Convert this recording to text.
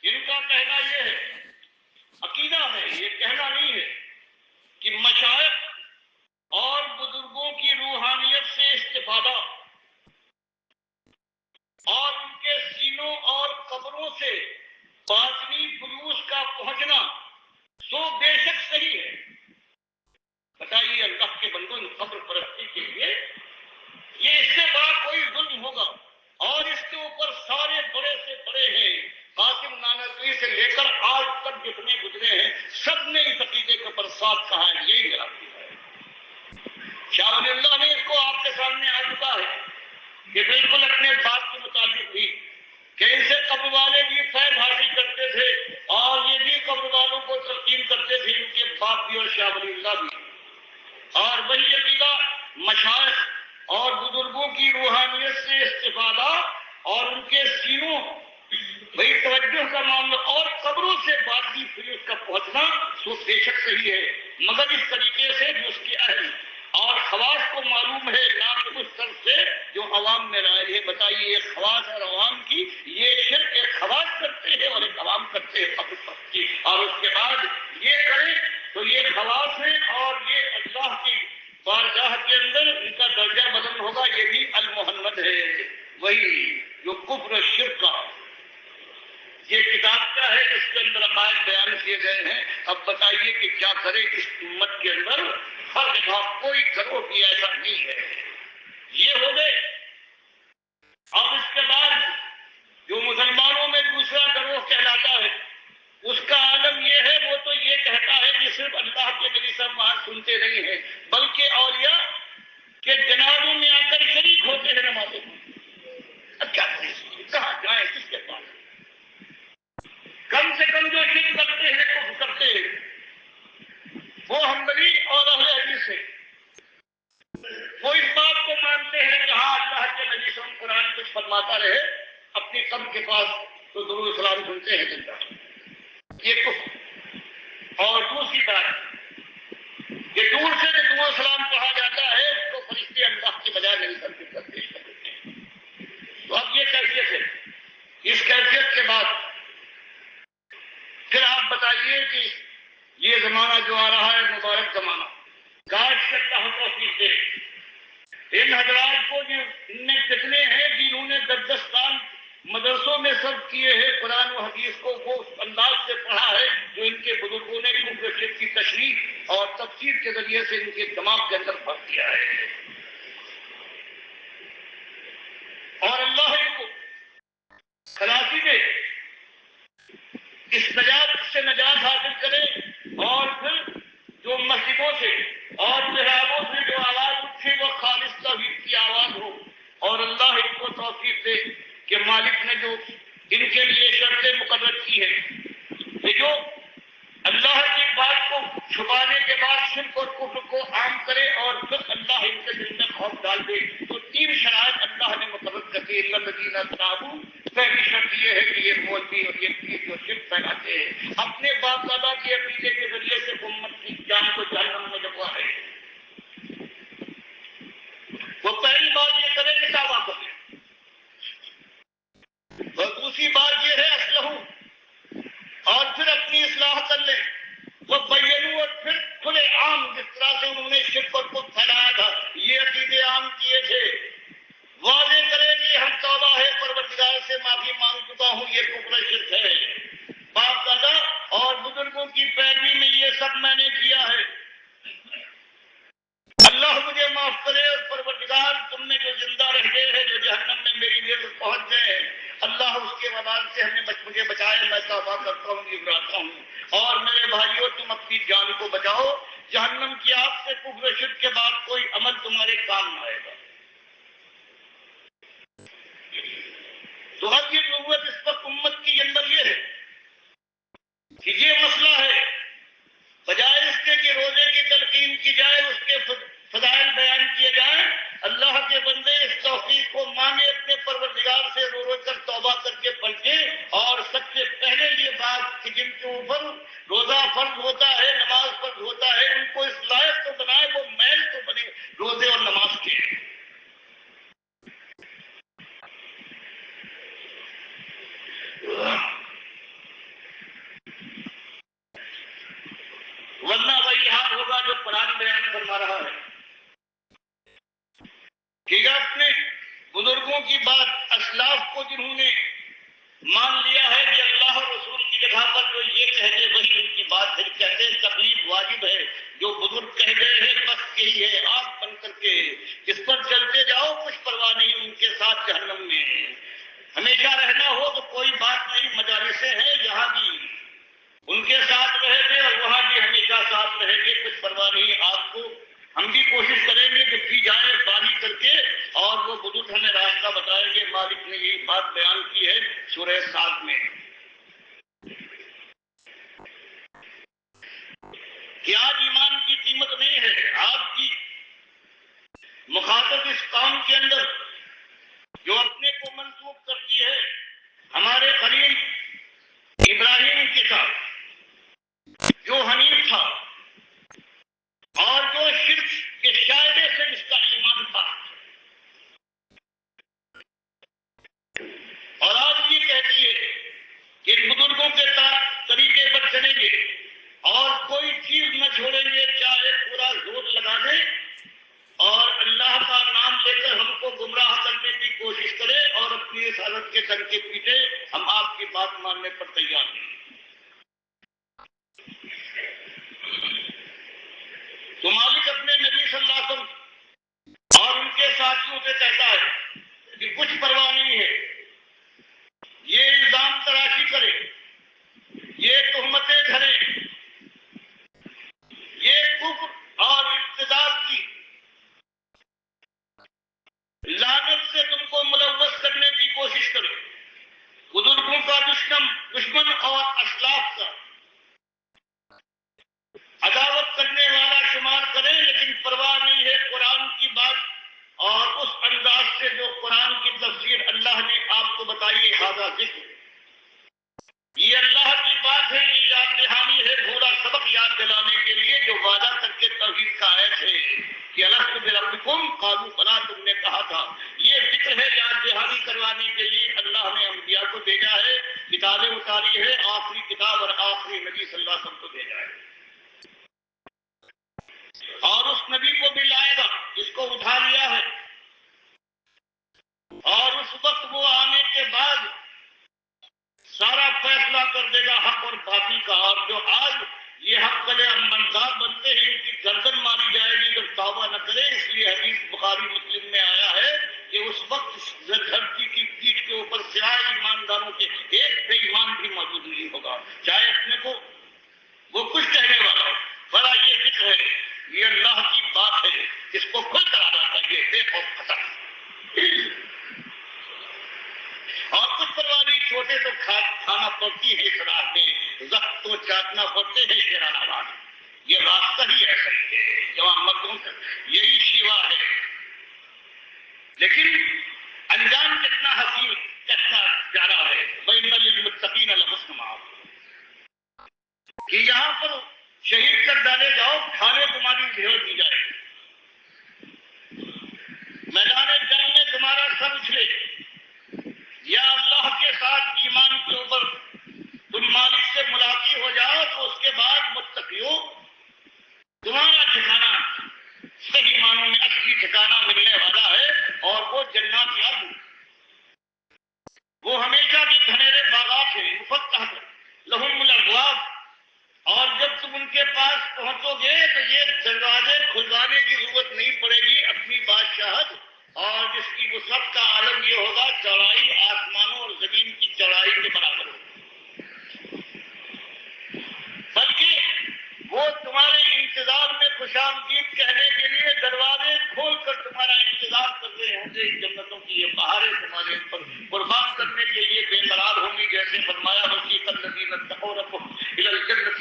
ان کا کہنا یہ ہے، عقیدہ ہے، یہ کہنا نہیں ہے کہ مشائخ اور بزرگوں کی روحانیت سے استفادہ اور ان کے سینوں اور قبروں سے باطنی فیوز کا پہنچنا سو بے شک صحیح ہے۔ بتائیے اللہ کے بندوں، قبر پرستی کے لیے یہ اس سے بڑا کوئی ظلم ہوگا؟ اور اس کے اوپر سارے بڑے سے بڑے ہیں، قاسم نانوتوی سے لے کر آج تک جتنے گزرے ہیں سب نے اس عقیدے کے اوپر ساتھ کہا ہے، یہی میرا عقیدہ ہے۔ شاہ ولی اللہ نے اس کو آپ کے سامنے آ چکا ہے کہ بالکل اپنے بات کے متعلق بھی کہ ان سے قبر والے بھی فیض حاصل کرتے تھے اور یہ بھی قبر والوں کو تلقین کرتے تھے، ان کے باپ بھی اور شاہ ولی اللہ بھی۔ اور وہی عقیدہ مشائخ اور بزرگوں کی روحانیت سے استفادہ اور ان کے سینوں بھئی توجہ کا معاملہ اور قبروں سے باطنی فیوز کا پہنچنا سو بے شک صحیح ہے، مگر اس طریقے سے جو اس کے اہل اور خواص کو معلوم ہے، نہ کہ اس طرف سے جو عوام میں رائے ہے۔ بتائیے ایک خواص اور عوام کی یہ شرک، ایک خواص کرتے ہیں اور ایک عوام کرتے ہیں قبر پرستی، اور اس کے بعد یہ کریں تو یہ خواص ہے اور یہ اللہ کی بارگاہ کے اندر ان کا درجہ بدل ہوگا، یہ بھی المحمد ہے، وہی جو کفر شرک کا یہ کتاب کیا ہے جس کے اندر عقائد بیان کیے گئے ہیں۔ اب بتائیے کہ کیا کرے اس امت کے اندر؟ ہر جگہ کوئی گروہ بھی ایسا نہیں ہے۔ یہ ہو گئے۔ اب اس کے بعد جو مسلمانوں میں دوسرا گروہ کہلاتا ہے اس کا عالم یہ ہے، وہ تو یہ کہتا ہے کہ صرف اللہ کے نبی صاحب وہاں سنتے نہیں ہیں بلکہ اولیاء کے جنازوں میں آ کر شریک ہوتے ہیں نمازوں میں۔ اب کیا کریں؟ کہاں جائیں؟ کس کے پاس؟ کم سے کم جو شرک کرتے ہیں کفر کرتے ہیں وہ حنبلی اور اہل حدیث سے وہ اس بات کو مانتے ہیں کہ ہاں اللہ کے نبی صلی اللہ علیہ وسلم قرآن کچھ فرماتا رہے، اپنی قبر کے پاس تو درود سلام سنتے ہیں زندہ، یہ کفر۔ اور دوسری بات کہ دور سے جو درود سلام کہا جاتا ہے اس کو فرشتے اللہ کی بجائے نہیں کرتے پیش کر دیتے ہیں۔ تو اب یہ کیفیت ہے۔ اس کیفیت کے بعد پھر آپ بتائیے کہ یہ زمانہ جو آ رہا ہے مبارک زمانہ، کاش اللہ توفیق دے ان حضرات کو، جو ان میں کتنے ہیں جنہوں نے 10 سال مدرسوں میں سرو کیے ہیں قرآن و حدیث کو وہ انداز سے پڑھا ہے جو ان کے بزرگوں نے کفر شرک کی تشریح اور تفسیر کے ذریعے سے ان کے دماغ کے اندر بھر دیا ہے، اور اللہ ان کو خلاصی دے، اس نجات سے نجات حاصل کرے، اور پھر جو مسجدوں سے اور محرابوں سے جو آواز اٹھے وہ خالص توحید کی آواز ہو، اور اللہ ان کو توفیق دے کہ مالک نے جو ان کے لیے شرطیں مقرر کی ہیں کہ جو اللہ کی بات کو چھپانے کے بعد شرک اور کفر کو عام کرے اور پھر اللہ ان کے دل میں خوف ڈال دے، تو 3 شرائط اللہ نے مقرر کر دی۔ الذین تابوا، پہلی شرط یہ ہے کہ یہ مولوی اور یہ پیر جو شرک پھیلاتے ہیں اپنے باپ دادا کے عقیدے کے ذریعے سے امت کی جان کو جہنم میں ڈبوا ہے، وہ پہلی بات یہ کرے کہ توبہ کرے، اور دوسری بات یہ ہے اسلحو، اور پھر اپنی اصلاح کر لیں، وہ بینو، اور پھر کھلے عام جس طرح سے انہوں نے شرک اور کفر پھیلایا تھا یہ عقیدے عام کیے تھے، واضح کرے کہ ہم توبہ ہے پروردگار سے معافی مانگ چکا ہوں، یہ کفر شرک ہے، باپ دادا اور بزرگوں کی پیروی میں یہ سب میں نے کیا ہے، اللہ مجھے معاف کرے، اور پروردگار تم نے جو زندہ رہ گئے ہیں جو جہنم میں میری دیر پہنچ گئے ہیں اللہ اس کے وبال سے مجھے بچائے، میں توبہ کرتا ہوں، گھبراتا ہوں، اور میرے بھائیوں تم اپنی جان کو بچاؤ، جہنم کی آگ سے کفر شرک کے بعد کوئی عمل تمہارے کام نہ آئے گا۔ تو اب یہ نبوت اس وقت امت کی اندر یہ ہے کہ یہ مسئلہ ہے، بجائے اس کے کہ روزے کی تلقین کی جائے، اس کے فضائل بیان کیے جائیں، اللہ کے بندے اس توفیق کو مانگے، اپنے پروردگار سے رو رو کر توبہ کر کے پلٹے، اور سب سے پہلے یہ بات کہ جن کے اوپر روزہ فرض ہوتا ہے، نماز فرض ہوتا ہے، ان کو اس لائق تو بنائے، وہ محل تو بنے روزے اور نماز کے۔ مان لیا ہے کہ اللہ اور رسول کی جگہ پر جو یہ کہہ دے وہی ان کی بات ہے. کہتے ہیں تکلیف واجب ہے. جو بزرگ کہہ گئے ہیں بس یہی ہے, آنکھ بند کر کے اس پر چلتے جاؤ, کچھ پرواہ نہیں ان کے ساتھ جہنم میں ہمیشہ رہنا ہو تو کوئی بات نہیں. مجالسیں ہیں یہاں بھی ان کے ساتھ رہے گے اور وہاں بھی ہمیشہ ساتھ رہے گے, کچھ پرواہ نہیں آپ کو. ہم بھی کوشش کریں گے کہ کی جائے باری کر کے, اور وہ بزرگ ہمیں راستہ بتائیں گے. مالک نے یہی بات بیان کی ہے سورہ صاد میں کہ آج ایمان کی قیمت نہیں ہے. آپ کی مخاطب اس قوم کے اندر جو اپنے کو منسوب کرتی ہے ہمارے خلیل ابراہیم کے ساتھ, جو حنیف تھا اور جو شرک کے شائبے سے اس کا ایمان تھا, اور آج یہ کہتی ہے کہ ان بزرگوں کے طریقے پر چلیں گے اور کوئی چیز نہ چھوڑیں گے, چاہے پورا زور لگا دیں اور اللہ کا نام لے کر ہم کو گمراہ کرنے کی کوشش کرے اور اپنی اس حالت کے ڈنکے پیٹے, ہم آپ کی بات ماننے پر تیار ہیں. تو مالک اپنے نبی صلی اللہ علیہ وسلم اور ان کے ساتھیوں سے کہتا ہے کہ کچھ پرواہ نہیں ہے. یہ الزام تراشی کرے, یہ تہمتیں دھرے, یہ کفر اور ارتداد کی لعنت سے تم کو ملوث کرنے کی کوشش کرے, بزرگوں کا دشمن اور اسلاف کا عداوت کرنے والا شمار کرے, لیکن پرواہ نہیں ہے قرآن کی بات اور اس انداز سے جو قرآن کی تفسیر اللہ نے آپ کو بتائی. ہذا ذکر, یہ اللہ کی بات ہے, یہ یاد دہانی ہے, پورا سبق یاد دلانے کے لیے جو وعدہ کر کے توحید کا آیت ہے کہ الست بربکم قالوا بلی, تم نے کہا تھا. یہ ذکر ہے یاد دہانی کروانے کے لیے اللہ نے انبیاء کو بھیجا ہے, کتابیں اتاری ہے, آخری کتاب اور آخری نبی صلی اللہ علیہ وسلم کو بھیجا ہے, اور اس نبی کو بھی لائے گا جس کو اٹھا لیا ہے. اور اس وقت وہ آنے کے بعد سارا فیصلہ کر دے گا حق اور باطل کا. اور جو آج یہ حق کلے امنزار بنتے ہیں ان کی گردن ماری جائے گی جب توبہ نہ کرے. اس لیے حدیث بخاری مسلم میں آیا ہے کہ اس وقت دھرتی کی پیٹھ کے اوپر سوائے ایمانداروں کے ایک بے ایمان بھی موجود نہیں ہوگا, چاہے اپنے کو وہ کچھ کہنے والا ہو. بڑا یہ ذکر ہے, یہ اللہ کی بات ہے, اس کو کھل کر آنا چاہیے بے خوف ختم. اور کچھ پرواہ نہیں, چھوٹے تو کھانا پڑتی ہے اس راہ میں, زخم تو چاٹنا پڑتے ہیں شیرانہ باد. یہ راستہ ہی ایسا ہی ہے, جوان مردوں کا یہی شیوا ہے, لیکن انجام کتنا حسین کتنا پیارا ہے. وَإِنَّ لِلْمُتَّقِينَ لَحُسْنَ مآب, کہ یہاں پر شہید کر ڈالے جاؤ, کھانے تمہاری بھیڑ دی جائے, میدان جنگ میں تمہارا سر اچھلے, یا اللہ کے ساتھ ایمان کے اوپر تم مالک سے ملاقات ہو جاؤ, تو اس کے بعد متقیوں تمہارا ٹھکانہ صحیح معنوں میں اصلی ٹھکانہ ملنے والا ہے, اور وہ جنات عدن, وہ ہمیشہ کے گھنیرے باغات ہیں, مفتحۃ لہم الابواب. اور جب تم ان کے پاس پہنچو گے تو یہ دروازے کھلوانے کی ضرورت نہیں پڑے گی. اپنی بادشاہت اور جس کی وسعت کا عالم یہ ہوگا, چوڑائی آسمانوں اور زمین کی چوڑائی کے برابر ہوگی, بلکہ وہ تمہارے انتظار میں خوش آمدید کہنے کے لیے دروازے کھول کر تمہارا انتظار کر رہے ہوں گے. جنتوں کی یہ بہاریں تمہارے اوپر قربان کرنے کے لیے بے قرار ہوں گی, جیسے فرمایا وسیق الذین اتقوا ربهم الی الجنۃ